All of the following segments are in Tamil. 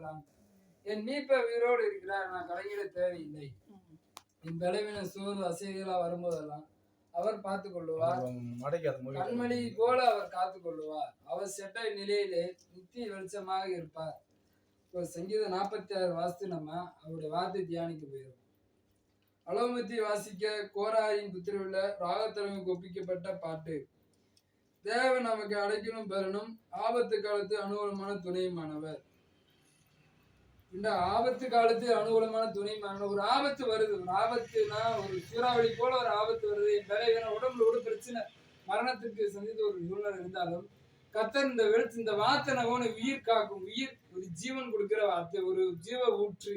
வருகிறான். என் மீட்பர் உயிரோடு இருக்கிறார், நான் கலங்கிட தேவையில்லை. என் பலவீன சோர்வு அசைகளா வரும்போதெல்லாம் அவர் பார்த்துக் கொள்ளுவார். கண்மணி போல அவர் காத்துக் கொள்ளுவார். அவர் செட்ட நிலையிலே நித்திய வெளிச்சமாக இருப்பார். இப்போ சங்கீதம் 46 வாசித்து நம்ம அவருடைய வார்த்தை தியானிக்க போயிடும். அலோமத்தி வாசிக்க கோராரின் புத்திரியுள்ள ராகத்தலைமைக்கு ஒப்பிக்கப்பட்ட பாட்டு. தேவன் நமக்கு அடைக்கலும் பெறணும், ஆபத்து காலத்து அனுகூலமான துணையுமானவர். இந்த ஆபத்து காலத்து அனுகூலமான துணையுமானவர். ஒரு ஆபத்து வருது, ஒரு ஆபத்துனா ஒரு சூறாவளி போல ஒரு ஆபத்து வருது. என் வேற உடம்புல ஒரு பிரச்சனை, மரணத்துக்கு சந்தித்த ஒரு சூழ்நிலை இருந்தாலும் கர்த்தர் இந்த வார்த்தை நம்ம உயிர் காக்கும், உயிர் ஒரு ஜீவன் கொடுக்கிற வார்த்தை, ஒரு ஜீவ ஊற்று,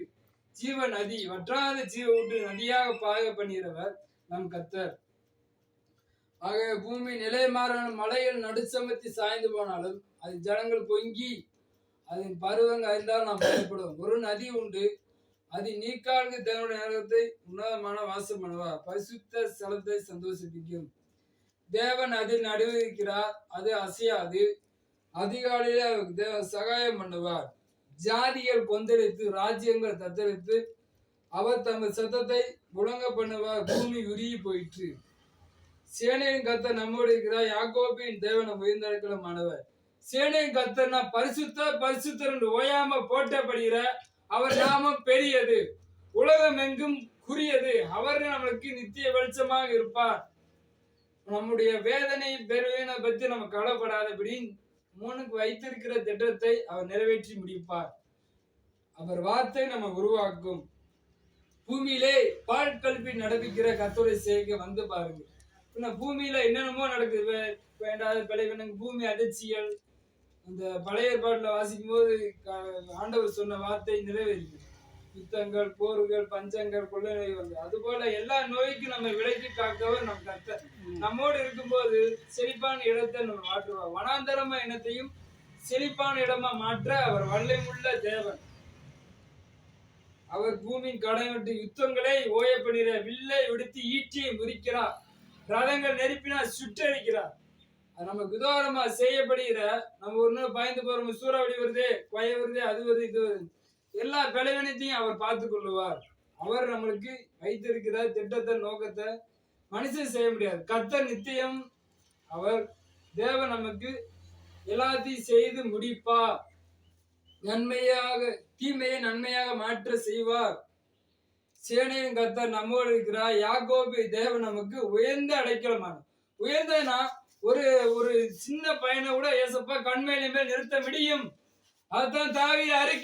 ஜீவ நதி, வற்றாத ஜீவ ஊற்று நதியாக பாய பண்ணுகிறவர் நம் கர்த்தர். ஆகவே பூமி நிலை மாறான மலையில் நடுச்சமத்தி சாய்ந்து போனாலும் அது ஜனங்கள் பொங்கி அதன் பருவங்கள் அறிந்தால் நாம் பயப்படும். ஒரு நதி உண்டு, அது நீக்காலுக்கு தேவனுடைய நேரத்தை உன்னதமான வாசம் பண்ணுவார், பரிசுத்த ஸ்தலத்தை சந்தோஷிப்பிக்கும். தேவன் அதில் நடுவிருக்கிறார், அது அசையாது. அதிகாலையில தேவன் சகாயம் பண்ணுவார். ஜாதிகள் கொந்தளித்து ராஜ்யங்கள் தத்தளித்து அவர் தமது சத்தத்தை முழங்க பண்ணுவார். பூமி உருகி போயிற்று. சேனையின் கர்த்தர் நம்மோடு இருக்கிறார், யாக்கோபின் தேவன் உயர்ந்தடைக்கலமானவர். சேனையின் கர்த்தர்னா பரிசுத்தர் பரிசுத்தர் என்று ஓயாம போற்றப்படுகிற அவர் நாமம் பெரியது, உலகம் எங்கும் குறியது. அவர் நம்மளுக்கு நித்திய வெளிச்சமாக இருப்பார். நம்முடைய வேதனை பெருவினை பற்றி நம்ம கவலைப்படாதபடி மூணுக்கு வைத்திருக்கிற திட்டத்தை அவர் நிறைவேற்றி முடிப்பார். அவர் வார்த்தை நம்ம உருவாக்கும். பூமியிலே பால் கல்வி நடப்பிக்கிற கர்த்தரை செய்க வந்து பாருங்க. பூமியில என்னென்னமோ நடக்குது, வேண்டாத விளைவினங்க, பூமி அதிர்ச்சிகள். அந்த பழைய ஏற்பாட்டுல வாசிக்கும் போது ஆண்டவர் சொன்ன வார்த்தை நிறைவேறிது. யுத்தங்கள், போர்கள், பஞ்சங்கள், கொள்ளை நோய் வந்து அது போல எல்லா நோய்க்கும் நம்ம விலக்கி காக்கவர் நம் கர்த்தர். நம்மோடு இருக்கும்போது செழிப்பான இடத்தை நம்ம மாற்றுவார். வனாந்தரமா இனத்தையும் செழிப்பான இடமா மாற்ற அவர் வல்லமையுள்ள தேவன். அவர் பூமியின் கடமைட்டு யுத்தங்களை ஓயப்படுகிற, வில்லை விடுத்து ஈட்டியை முறிக்கிறார், ரதங்கள் நெருப்பினால் சுட்டரிக்கிறார். அது நமக்கு உதாரணமா செய்யப்படுகிற, நம்ம ஒண்ணு பயந்து போறோம், சூறாவளி வருது, கொய வருது, அது வருது, இது வருது, எல்லா பலவீனத்தையும் அவர் பார்த்துக் கொள்ளுவார். அவர் நம்மளுக்கு வைத்திருக்கிற திட்டத்தை நோக்கத்தை மனுஷன் செய்ய முடியாது. கர்த்தர் நித்தியம் அவர் தேவன் நமக்கு எல்லாத்தையும் செய்து முடிப்பார். நன்மையாக தீமையை நன்மையாக மாற்ற செய்வார். சேனையின் கர்த்தர் நம்மோடு இருக்கிறார், யாக்கோபு தேவன் நமக்கு உயர்ந்த அடைக்கலமான. உயர்ந்தனா ஒரு ஒரு சின்ன பையனை கூட ஏசப்பா கண்மேலின் மேல் நிறுத்த முடியும். அதுதான் தாவீது அறிக்கை